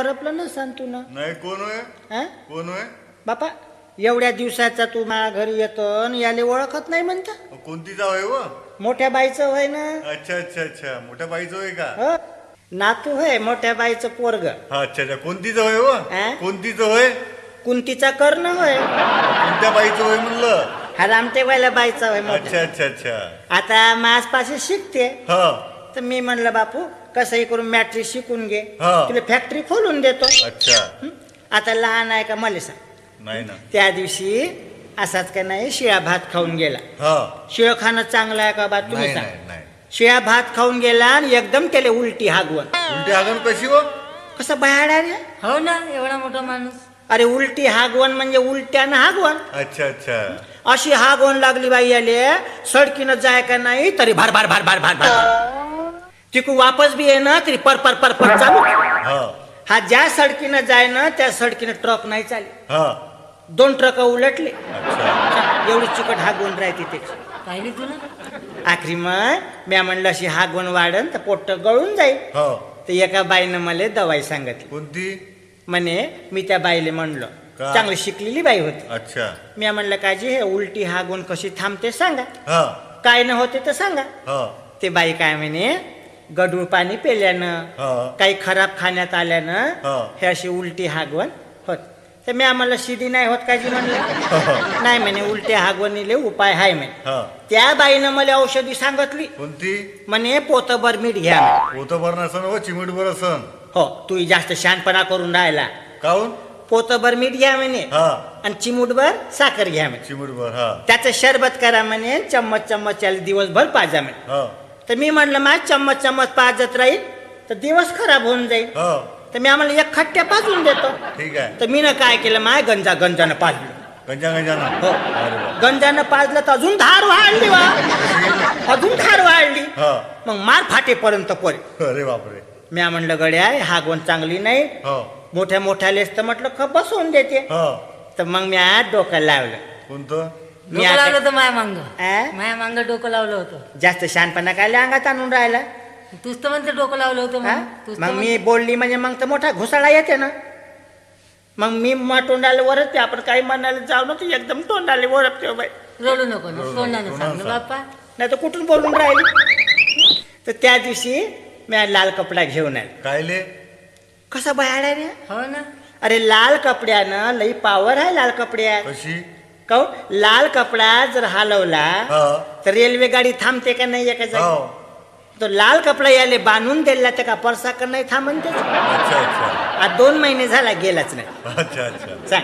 वरपलं ना सांग तू ना. नाही कोण होय? हा कोण होय? बापा एवढ्या दिवसाचा तू माझ्या घरी येतो आणि याले ओळखत नाही म्हणता. कोणती जाव आहे व? मोठ्या बाईचं होय ना. अच्छा अच्छा अच्छा मोठ्या बाईचं होय का? हो नातू होय मोठ्या बाईचं पोरग. हा अच्छा अच्छा कोणतीचं होय व? हा? कोणतीचं होय? कुंतीचा कर्ण होय. कोणत्या बाईचं होय म्हणलं? हा रामटेवायला बाईचा होय मोठा. अच्छा अच्छा अच्छा आता माझपाशी शिकते हा तर मी म्हणलं बापू कसंही करून मॅट्रिक शिकून घे हा. तुला फॅक्टरी खोलून देतो. अच्छा हं? आता लहान आहे का मला सांग. नाही ना. त्या दिवशी असाच का नाही शिळा भात खाऊन गेला. हा शिळ खाणं चांगलं आहे का बा तुम्ही नाही सांग. नाही नाही. शिळा भात खाऊन गेला आणि एकदम त्याला उलटी हागवण. उलटी आगन कशी व? कसं बाहेर रे. हो ना एवढा मोठा माणूस. अरे उलटी हागवण म्हणजे उलट्यानं हागवण. अच्छा अच्छा अशी हागवण लागली बाई याले सडकीनं जाय का नाही तरी भार भार भार भार भार भार तिकू वापस बी ये ना तरी पर पर पर पर चालू. हा हा ज्या सडकीनं जाय ना त्या सडकीनं ट्रक नाही चालली. हा 2 ट्रक उलटले. अच्छा एवढी चिकट हागवण राहते त्याची. पाहिली तुला? आखरी मग म्या म्हणलं अशी हागवण वाढन तर पोट गळून जाईल. हो तर एका बाईनं मला दवाई सांगितली. कोणती? म्हणे मी त्या बाईले म्हणलं का? चांगली शिकलेली बाई होती. अच्छा मी म्हणलं काजी हे उलटी हागवण कशी थांबते सांगा. हा काय न होते तर सांगा. हा ते बाई काय म्हणे गढूळ पाणी पेल्यानं हा काही खराब खाण्यात आल्यानं हा. हे अशी उलटी हागवण होत. तर मी आम्हाला शिदी नाही होत काजी म्हणलं. नाही म्हणे उलट्या हागवणीले उपाय आहे म्हणे. हा त्या बाईनं मला औषधी सांगितली. कोणती? म्हणे पोतभर मीठ घ्या म्हणे. होतं बरं नसन व चिमट बरं सन. हो तू जास्त शहाणपणा करून राहिला. काऊन? पोतभर मीठ घ्या म्हणे हा आणि चिमूटभर साखर घ्या म्हणे. चिमट बर हा त्याचं शरबत करा म्हणे चम्मच चम्मच याला दिवसभर पाजा म्हणे. हा तर मी म्हटलं मा चम्मच चम्मच पाजत राहील तर दिवस खराब होऊन जाईल. हा तर मी आम्हाला 1 खट्ट्या पाजून देतो. ठीक आहे. तर मी ना काय केलं माय गंजानं पाजलं. गंजा गंजाना हो अरे वा. गंजानं पाजलं तर अजून धार वाढली वा. अजून धार वाढली. हा मग मार फाटेपर्यंत पडे. अरे बापरे. मी म्हणलं गड्या हागवण चांगली नाही. हो मोठ्या मोठ्यालेच तर म्हटलं खप बसवून देते. हो तर मग मी आज डोकं लावलं. कोणतं? मी डोकं आता- लावलं होतं माया मांग. आ? माया मांग डोकं लावलं होतं. जास्त शहाणपणा काय अंगात आणून राहिला. तूच तर म्हणते डोकं लावलं होतं हा? मग. तूच तर मग मी म्हणते. बोलली म्हणजे मग तर मोठा घुसाळा येते ना. मग मी तोंडाला वरच आपण काही म्हणायला जाऊ ना तर एकदम तोंडाला वरपते बाई. रडू नको ना तोंडानं सांग ना बाप्पा. नाही तर कुठून बोलून राहिली. तर त्या दिवशी मी लाल कपडा घेऊन आले. कायले? कसा बाहेर रे. हो ना अरे लाल कपड्यानं लई पावर आहे लाल कपड्यात. कशी? काऊन लाल कपडा जर हलवला हा तर रेल्वे गाडी थांबते का नाही एका जागी. हो तो लाल कपडा याले बांधून दिला तर का परसाकर नाही थांबन त्याचा. अच्छा अच्छा आज 2 महिने झाला गेलाच नाही. अच्छा अच्छा सांग.